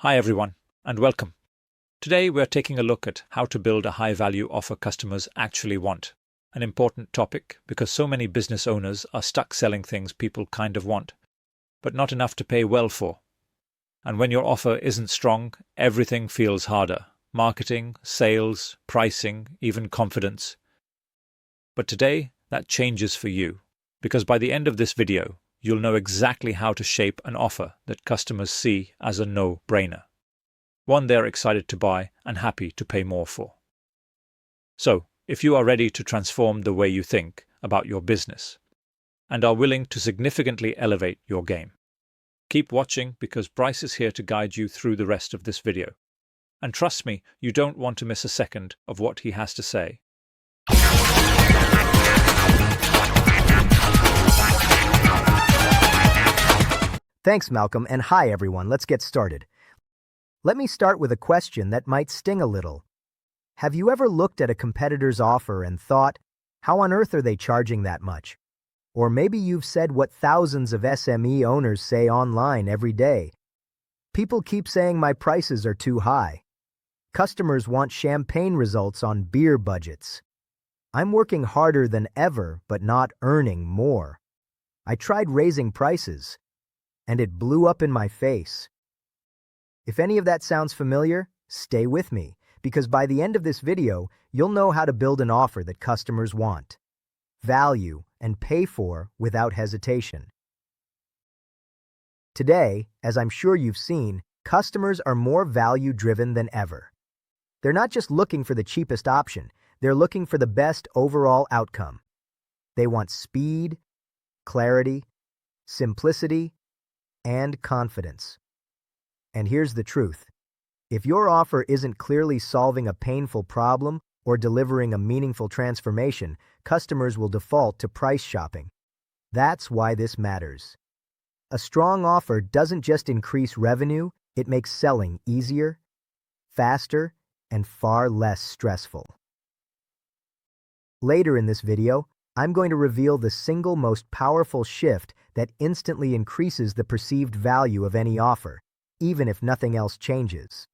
Hi everyone, and welcome. Today we're taking a look at how to build a high-value offer customers actually want. An important topic because so many business owners are stuck selling things people kind of want, but not enough to pay well for. And when your offer isn't strong, everything feels harder. Marketing, sales, pricing, even confidence. But today, that changes for you, because by the end of this video, you'll know exactly how to shape an offer that customers see as a no-brainer. One they're excited to buy and happy to pay more for. So, if you are ready to transform the way you think about your business and are willing to significantly elevate your game, keep watching because Bryce is here to guide you through the rest of this video. And trust me, you don't want to miss a second of what he has to say. Thanks, Malcolm, and hi everyone, let's get started. Let me start with a question that might sting a little. Have you ever looked at a competitor's offer and thought, how on earth are they charging that much? Or maybe you've said what thousands of SME owners say online every day. People keep saying my prices are too high. Customers want champagne results on beer budgets. I'm working harder than ever, but not earning more. I tried raising prices, and it blew up in my face. If any of that sounds familiar, stay with me, because by the end of this video, you'll know how to build an offer that customers want, value, and pay for without hesitation. Today, as I'm sure you've seen, customers are more value-driven than ever. They're not just looking for the cheapest option, they're looking for the best overall outcome. They want speed, clarity, simplicity, and confidence. And here's the truth. If your offer isn't clearly solving a painful problem or delivering a meaningful transformation, customers will default to price shopping. That's why this matters. A strong offer doesn't just increase revenue, it makes selling easier, faster, and far less stressful. Later in this video, I'm going to reveal the single most powerful shift that instantly increases the perceived value of any offer, even if nothing else changes.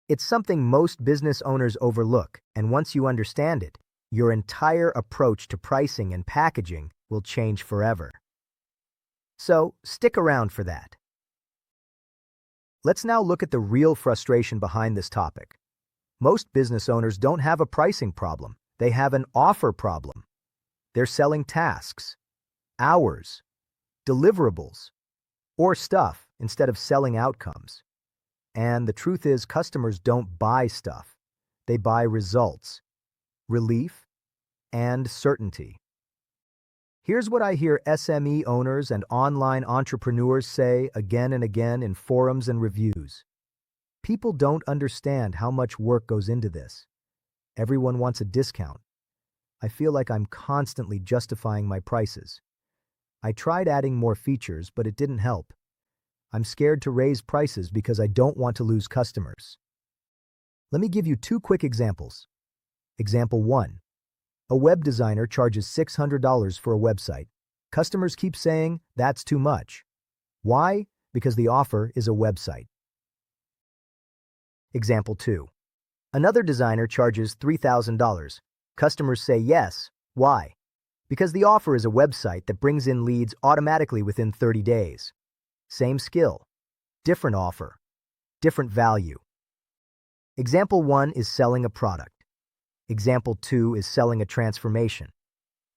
It's something most business owners overlook, and once you understand it, your entire approach to pricing and packaging will change forever. So, stick around for that. Let's now look at the real frustration behind this topic. Most business owners don't have a pricing problem, they have an offer problem. They're selling tasks, hours, deliverables, or stuff instead of selling outcomes. And the truth is, customers don't buy stuff. They buy results, relief, and certainty. Here's what I hear SME owners and online entrepreneurs say again and again in forums and reviews. People don't understand how much work goes into this. Everyone wants a discount. I feel like I'm constantly justifying my prices. I tried adding more features, but it didn't help. I'm scared to raise prices because I don't want to lose customers. Let me give you two quick examples. Example 1. A web designer charges $600 for a website. Customers keep saying, that's too much. Why? Because the offer is a website. Example 2. Another designer charges $3,000. Customers say yes. Why? Because the offer is a website that brings in leads automatically within 30 days. Same skill, different offer, different value. Example 1 is selling a product. Example 2 is selling a transformation.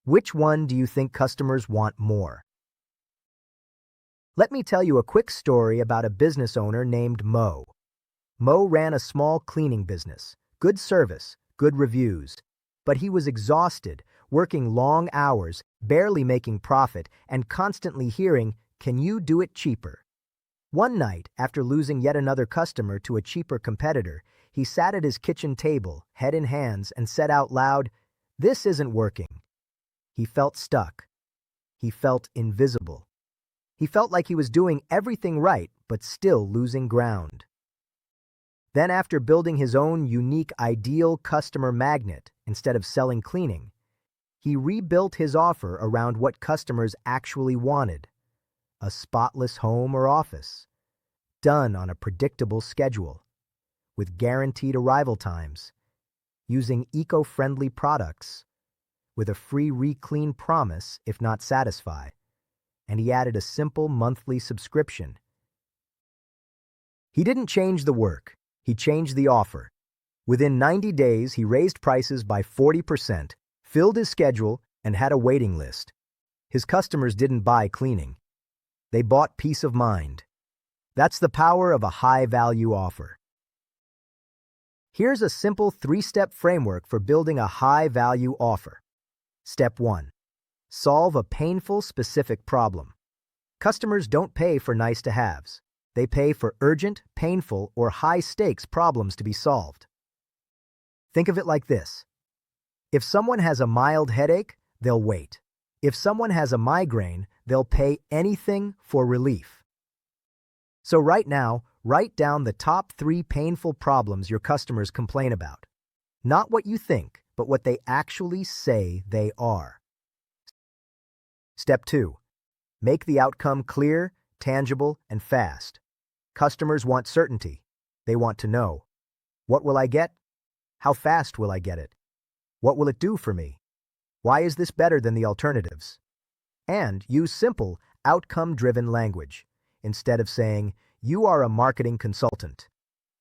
Which one do you think customers want more? Let me tell you a quick story about a business owner named Mo. Mo ran a small cleaning business, good service, good reviews, but he was exhausted, working long hours, barely making profit, and constantly hearing, "Can you do it cheaper?" One night, after losing yet another customer to a cheaper competitor, he sat at his kitchen table, head in hands, and said out loud, "This isn't working." He felt stuck. He felt invisible. He felt like he was doing everything right, but still losing ground. Then, after building his own unique ideal customer magnet instead of selling cleaning, he rebuilt his offer around what customers actually wanted: a spotless home or office, done on a predictable schedule, with guaranteed arrival times, using eco-friendly products, with a free re-clean promise if not satisfied, and he added a simple monthly subscription. He didn't change the work, he changed the offer. Within 90 days, he raised prices by 40%, filled his schedule, and had a waiting list. His customers didn't buy cleaning. They bought peace of mind. That's the power of a high-value offer. Here's a simple 3-step framework for building a high-value offer. Step 1. Solve a painful, specific problem. Customers don't pay for nice-to-haves. They pay for urgent, painful, or high-stakes problems to be solved. Think of it like this. If someone has a mild headache, they'll wait. If someone has a migraine, they'll pay anything for relief. So right now, write down the top 3 painful problems your customers complain about. Not what you think, but what they actually say they are. Step 2. Make the outcome clear, tangible, and fast. Customers want certainty. They want to know. What will I get? How fast will I get it? What will it do for me? Why is this better than the alternatives? And use simple, outcome-driven language. Instead of saying, "You are a marketing consultant,"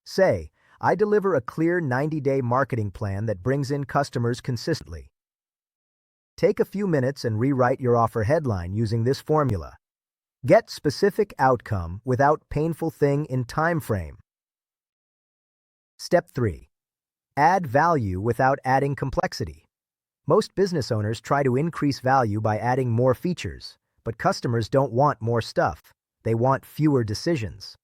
say, "I deliver a clear 90-day marketing plan that brings in customers consistently." Take a few minutes and rewrite your offer headline using this formula. Get specific outcome without painful thing in time frame. Step 3. Add value without adding complexity. Most business owners try to increase value by adding more features, but customers don't want more stuff. They want fewer decisions.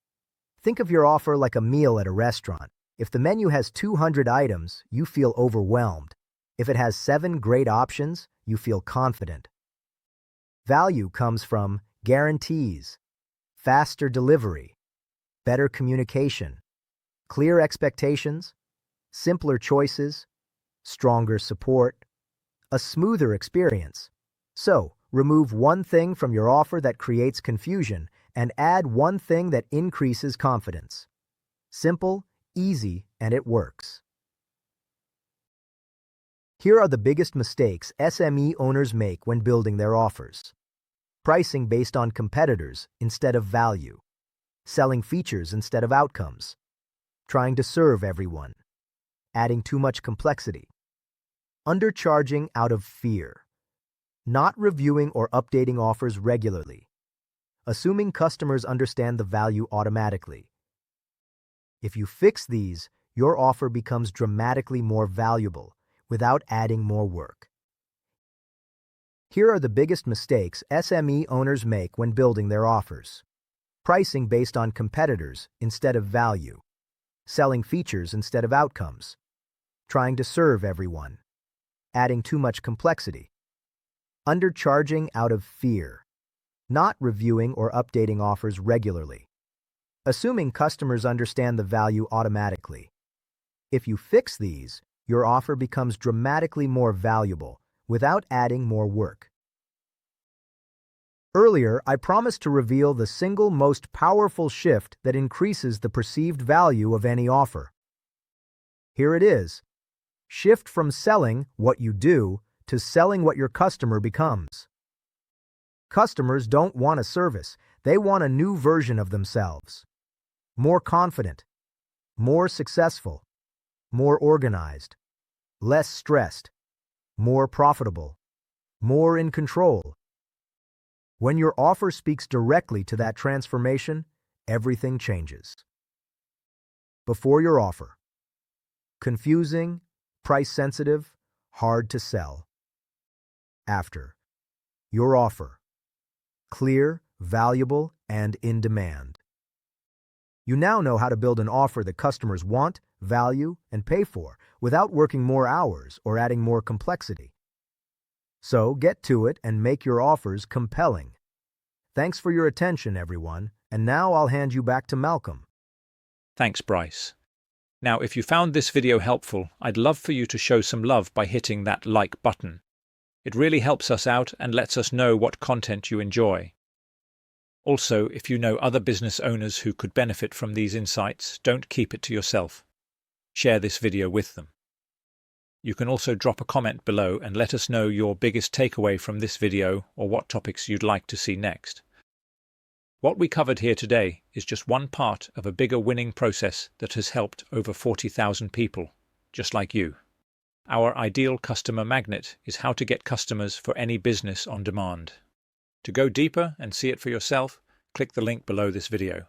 Think of your offer like a meal at a restaurant. If the menu has 200 items, you feel overwhelmed. If it has 7 great options, you feel confident. Value comes from guarantees, faster delivery, better communication, clear expectations, simpler choices, stronger support, a smoother experience. So, remove one thing from your offer that creates confusion and add one thing that increases confidence. Simple, easy, and it works. Here are the biggest mistakes SME owners make when building their offers. Pricing based on competitors instead of value. Selling features instead of outcomes. Trying to serve everyone. Adding too much complexity. Undercharging out of fear. Not reviewing or updating offers regularly. Assuming customers understand the value automatically. If you fix these, your offer becomes dramatically more valuable without adding more work. Here are the biggest mistakes SME owners make when building their offers. Pricing based on competitors instead of value. Selling features instead of outcomes. Trying to serve everyone. Adding too much complexity. Undercharging out of fear. Not reviewing or updating offers regularly. Assuming customers understand the value automatically. If you fix these, your offer becomes dramatically more valuable without adding more work. Earlier, I promised to reveal the single most powerful shift that increases the perceived value of any offer. Here it is. Shift from selling what you do to selling what your customer becomes. Customers don't want a service, they want a new version of themselves. More confident, more successful, more organized, less stressed, more profitable, more in control. When your offer speaks directly to that transformation, everything changes. Before your offer. Confusing, price-sensitive, hard to sell. After. Your offer. Clear, valuable, and in demand. You now know how to build an offer that customers want, value, and pay for without working more hours or adding more complexity. So get to it and make your offers compelling. Thanks for your attention, everyone, and now I'll hand you back to Malcolm. Thanks, Bryce. Now, if you found this video helpful, I'd love for you to show some love by hitting that like button. It really helps us out and lets us know what content you enjoy. Also, if you know other business owners who could benefit from these insights, don't keep it to yourself. Share this video with them. You can also drop a comment below and let us know your biggest takeaway from this video or what topics you'd like to see next. What we covered here today is just one part of a bigger winning process that has helped over 40,000 people, just like you. Our ideal customer magnet is how to get customers for any business on demand. To go deeper and see it for yourself, click the link below this video.